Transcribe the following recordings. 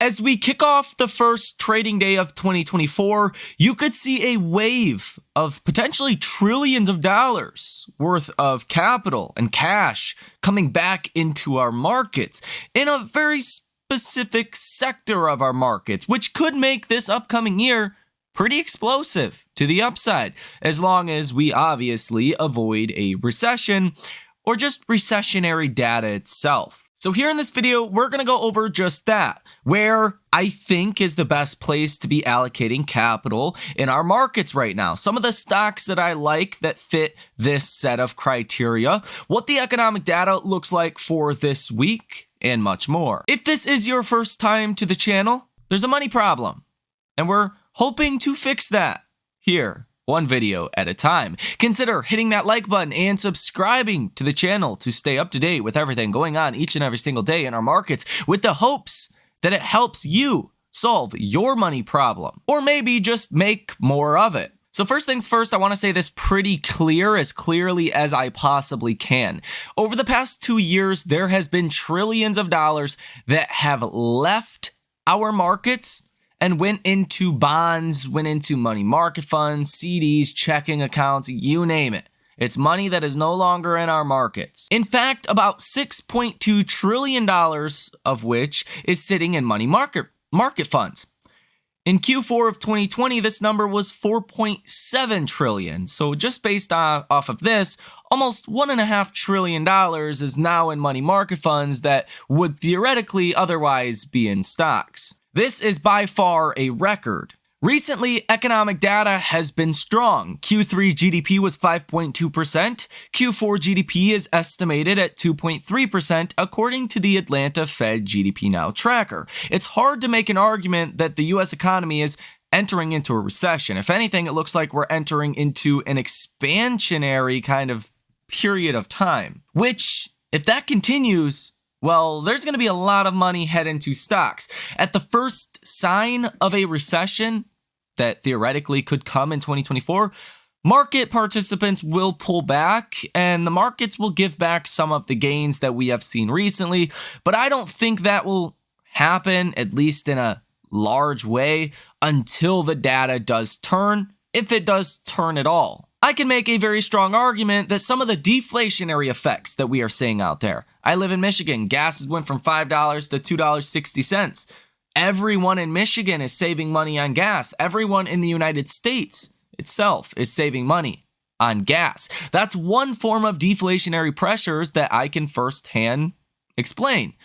As we kick off the first trading day of 2024, you could see a wave of potentially trillions of dollars worth of capital and cash coming back into our markets in a very specific sector of our markets, which could make this upcoming year pretty explosive to the upside, as long as we obviously avoid a recession or just recessionary data itself. So here in this video, we're going to go over just that, where I think is the best place to be allocating capital in our markets right now. Some of the stocks that I like that fit this set of criteria, what the economic data looks like for this week, and much more. If this is your first time to the channel, there's a money problem, and we're hoping to fix that here, one video at a time. Consider hitting that like button and subscribing to the channel to stay up to date with everything going on each and every single day in our markets, with the hopes that it helps you solve your money problem, or maybe just make more of it. So first things first, I want to say this pretty as clearly as I possibly can. Over the past 2 years, there has been trillions of dollars that have left our markets and went into bonds, went into money market funds, CDs, checking accounts, you name it. It's money that is no longer in our markets. In fact, about $6.2 trillion of which is sitting in money market funds. In Q4 of 2020, this number was $4.7 trillion. So just based off of this, almost $1.5 trillion is now in money market funds that would theoretically otherwise be in stocks. This is by far a record. Recently, economic data has been strong. Q3 GDP was 5.2%. Q4 GDP is estimated at 2.3%, according to the Atlanta Fed GDP Now tracker. It's hard to make an argument that the US economy is entering into a recession. If anything, it looks like we're entering into an expansionary kind of period of time, which, if that continues, well, there's going to be a lot of money heading to stocks. At the first sign of a recession that theoretically could come in 2024, market participants will pull back and the markets will give back some of the gains that we have seen recently. But I don't think that will happen, at least in a large way, until the data does turn, if it does turn at all. I can make a very strong argument that some of the deflationary effects that we are seeing out there. I live in Michigan. Gas went from $5 to $2.60. Everyone in Michigan is saving money on gas. Everyone in the United States itself is saving money on gas. That's one form of deflationary pressures that I can firsthand explain.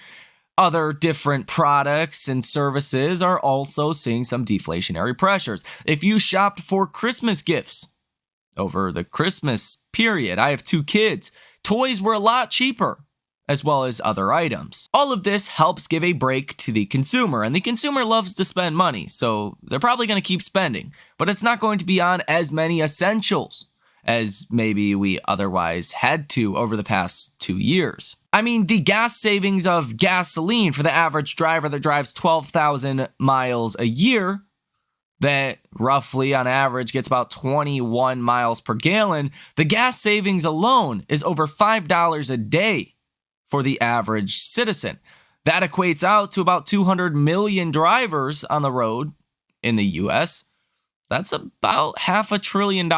Other different products and services are also seeing some deflationary pressures. If you shopped for Christmas gifts over the Christmas period, I have 2 kids, toys were a lot cheaper, as well as other items. All of this helps give a break to the consumer, and the consumer loves to spend money, so they're probably going to keep spending, but it's not going to be on as many essentials as maybe we otherwise had to over the past 2 years. I mean, the gas savings of gasoline for the average driver that drives 12,000 miles a year, that roughly on average gets about 21 miles per gallon, the gas savings alone is over $5 a day for the average citizen. That equates out to about 200 million drivers on the road in the US. That's about $500 billion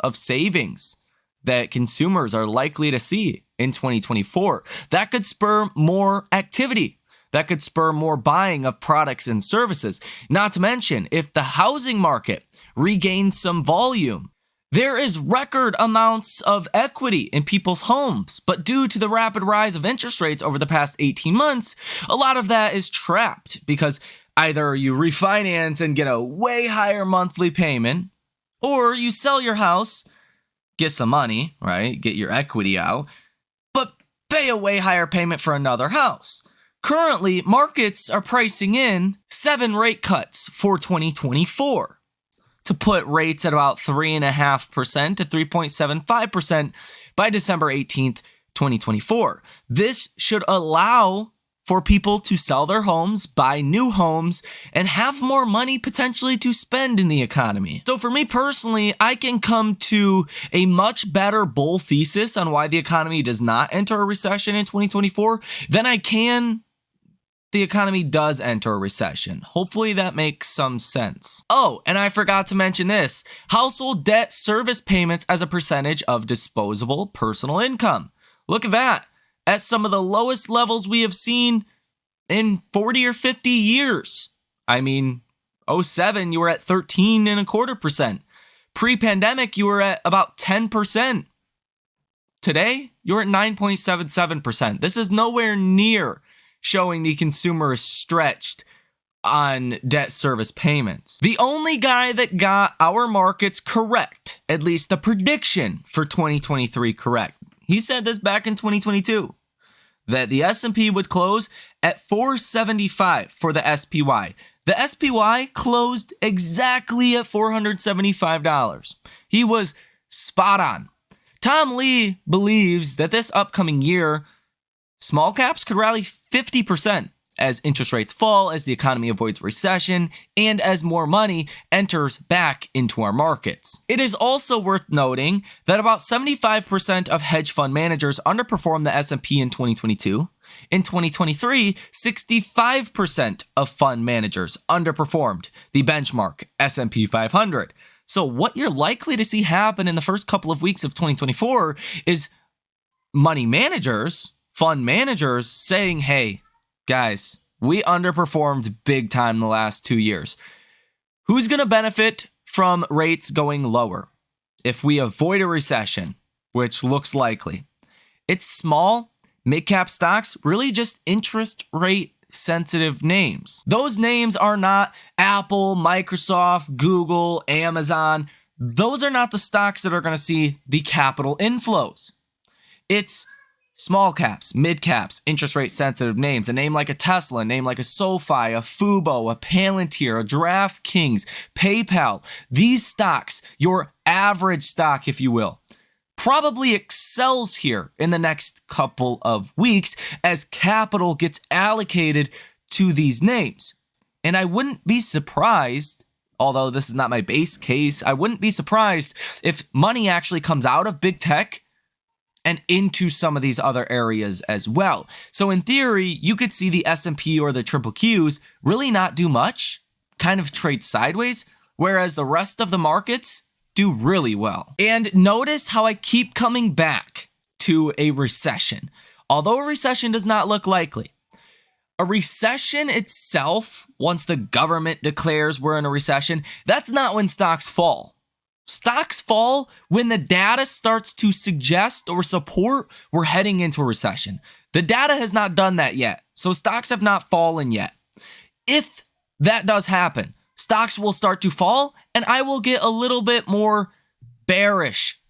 of savings that consumers are likely to see in 2024. That could spur more activity. That could spur more buying of products and services. Not to mention, if the housing market regains some volume, there is record amounts of equity in people's homes. But due to the rapid rise of interest rates over the past 18 months, a lot of that is trapped because either you refinance and get a way higher monthly payment, or you sell your house, get some money, right? Get your equity out, but pay a way higher payment for another house. Currently, markets are pricing in 7 rate cuts for 2024 to put rates at about 3.5% to 3.75% by December 18th, 2024. This should allow for people to sell their homes, buy new homes, and have more money potentially to spend in the economy. So for me personally, I can come to a much better bull thesis on why the economy does not enter a recession in 2024 than I can the economy does enter a recession. Hopefully that makes some sense. Oh, and I forgot to mention this. Household debt service payments as a percentage of disposable personal income. Look at that. At some of the lowest levels we have seen in 40 or 50 years. I mean, 07, you were at 13.25%. Pre-pandemic, you were at about 10%. Today, you're at 9.77%. This is nowhere near showing the consumer is stretched on debt service payments. The only guy that got our markets correct, at least the prediction for 2023 correct, he said this back in 2022, that the S&P would close at 475 for the SPY. The SPY closed exactly at $475. He was spot on. Tom Lee believes that this upcoming year, small caps could rally 50% as interest rates fall, as the economy avoids recession, and as more money enters back into our markets. It is also worth noting that about 75% of hedge fund managers underperformed the S&P in 2022. In 2023, 65% of fund managers underperformed the benchmark S&P 500. So what you're likely to see happen in the first couple of weeks of 2024 is money managers, fund managers saying, hey, guys, we underperformed big time the last 2 years. Who's going to benefit from rates going lower if we avoid a recession, which looks likely? It's small, mid-cap stocks, really just interest rate sensitive names. Those names are not Apple, Microsoft, Google, Amazon. Those are not the stocks that are going to see the capital inflows. It's small caps, mid caps, interest rate sensitive names. A name like a Tesla, a name like a SoFi, a Fubo, a Palantir, a DraftKings, PayPal. These stocks, your average stock, if you will, probably excels here in the next couple of weeks as capital gets allocated to these names. And I wouldn't be surprised, although this is not my base case, I wouldn't be surprised if money actually comes out of big tech and into some of these other areas as well. So in theory, you could see the S&P or the triple Qs really not do much, kind of trade sideways, whereas the rest of the markets do really well. And notice how I keep coming back to a recession. Although a recession does not look likely, a recession itself, once the government declares we're in a recession, that's not when stocks fall. Stocks fall when the data starts to suggest or support we're heading into a recession. The data has not done that yet, so stocks have not fallen yet. If that does happen, stocks will start to fall, and I will get a little bit more bearish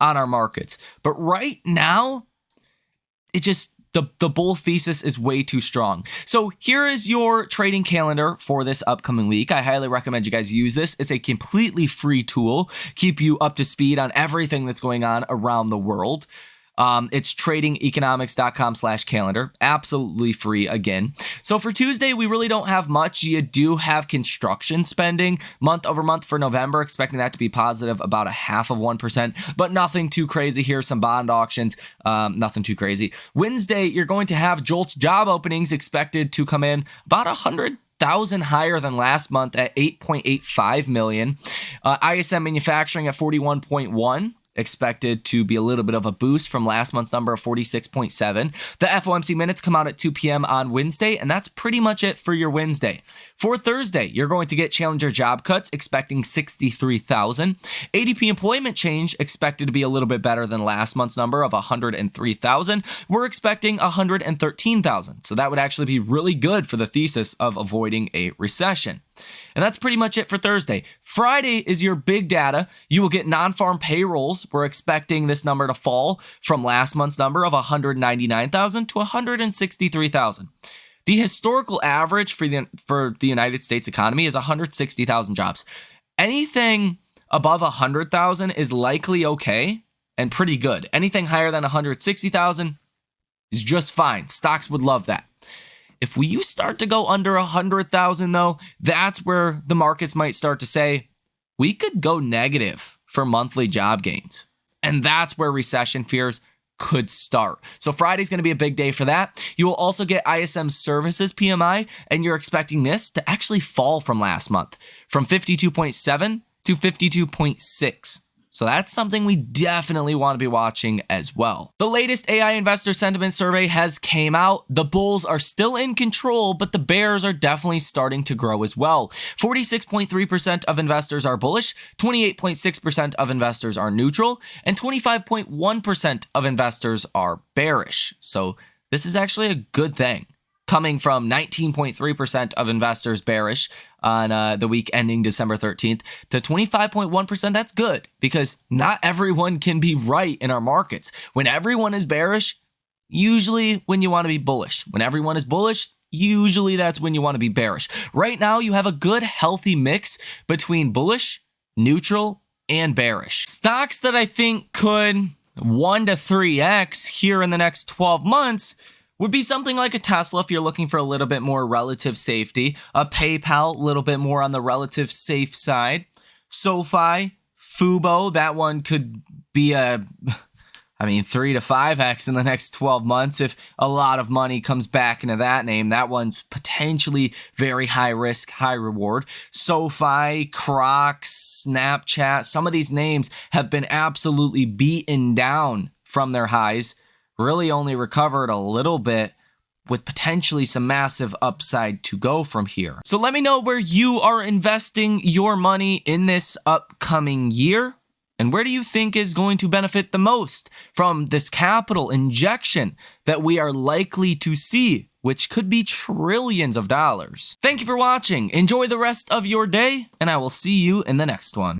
on our markets. But right now, the bull thesis is way too strong. So here is your trading calendar for this upcoming week. I highly recommend you guys use this. It's a completely free tool. Keep you up to speed on everything that's going on around the world. It's tradingeconomics.com/calendar. Absolutely free again. So for Tuesday, we really don't have much. You do have construction spending month over month for November, expecting that to be positive about 0.5%, but nothing too crazy here. Some bond auctions, nothing too crazy. Wednesday, you're going to have JOLTS job openings expected to come in about 100,000 higher than last month at 8.85 million. ISM manufacturing at 41.1. Expected to be a little bit of a boost from last month's number of 46.7. The FOMC minutes come out at 2 p.m. on Wednesday, and that's pretty much it for your Wednesday. For Thursday, you're going to get challenger job cuts, expecting 63,000. ADP employment change expected to be a little bit better than last month's number of 103,000. We're expecting 113,000. So that would actually be really good for the thesis of avoiding a recession. And that's pretty much it for Thursday. Friday is your big data. You will get non-farm payrolls. We're expecting this number to fall from last month's number of 199,000 to 163,000. The historical average for the United States economy is 160,000 jobs. Anything above 100,000 is likely okay and pretty good. Anything higher than 160,000 is just fine. Stocks would love that. If we start to go under 100,000 though, that's where the markets might start to say, we could go negative for monthly job gains. And that's where recession fears could start. So Friday's going to be a big day for that. You will also get ISM services PMI, and you're expecting this to actually fall from last month, from 52.7 to 52.6. So that's something we definitely want to be watching as well. The latest AI investor sentiment survey has came out. The bulls are still in control, but the bears are definitely starting to grow as well. 46.3% of investors are bullish, 28.6% of investors are neutral, and 25.1% of investors are bearish. So this is actually a good thing, coming from 19.3% of investors bearish on the week ending December 13th to 25.1%. That's good, because not everyone can be right in our markets. When everyone is bearish, usually when you want to be bullish. When everyone is bullish, usually that's when you want to be bearish. Right now, you have a good, healthy mix between bullish, neutral, and bearish. Stocks that I think could 1 to 3x here in the next 12 months would be something like a Tesla if you're looking for a little bit more relative safety, a PayPal, a little bit more on the relative safe side, SoFi, Fubo, that one could be 3 to 5x in the next 12 months if a lot of money comes back into that name. That one's potentially very high risk, high reward. SoFi, Crocs, Snapchat, some of these names have been absolutely beaten down from their highs, really only recovered a little bit, with potentially some massive upside to go from here. So let me know where you are investing your money in this upcoming year, and where do you think is going to benefit the most from this capital injection that we are likely to see, which could be trillions of dollars. Thank you for watching. Enjoy the rest of your day, and I will see you in the next one.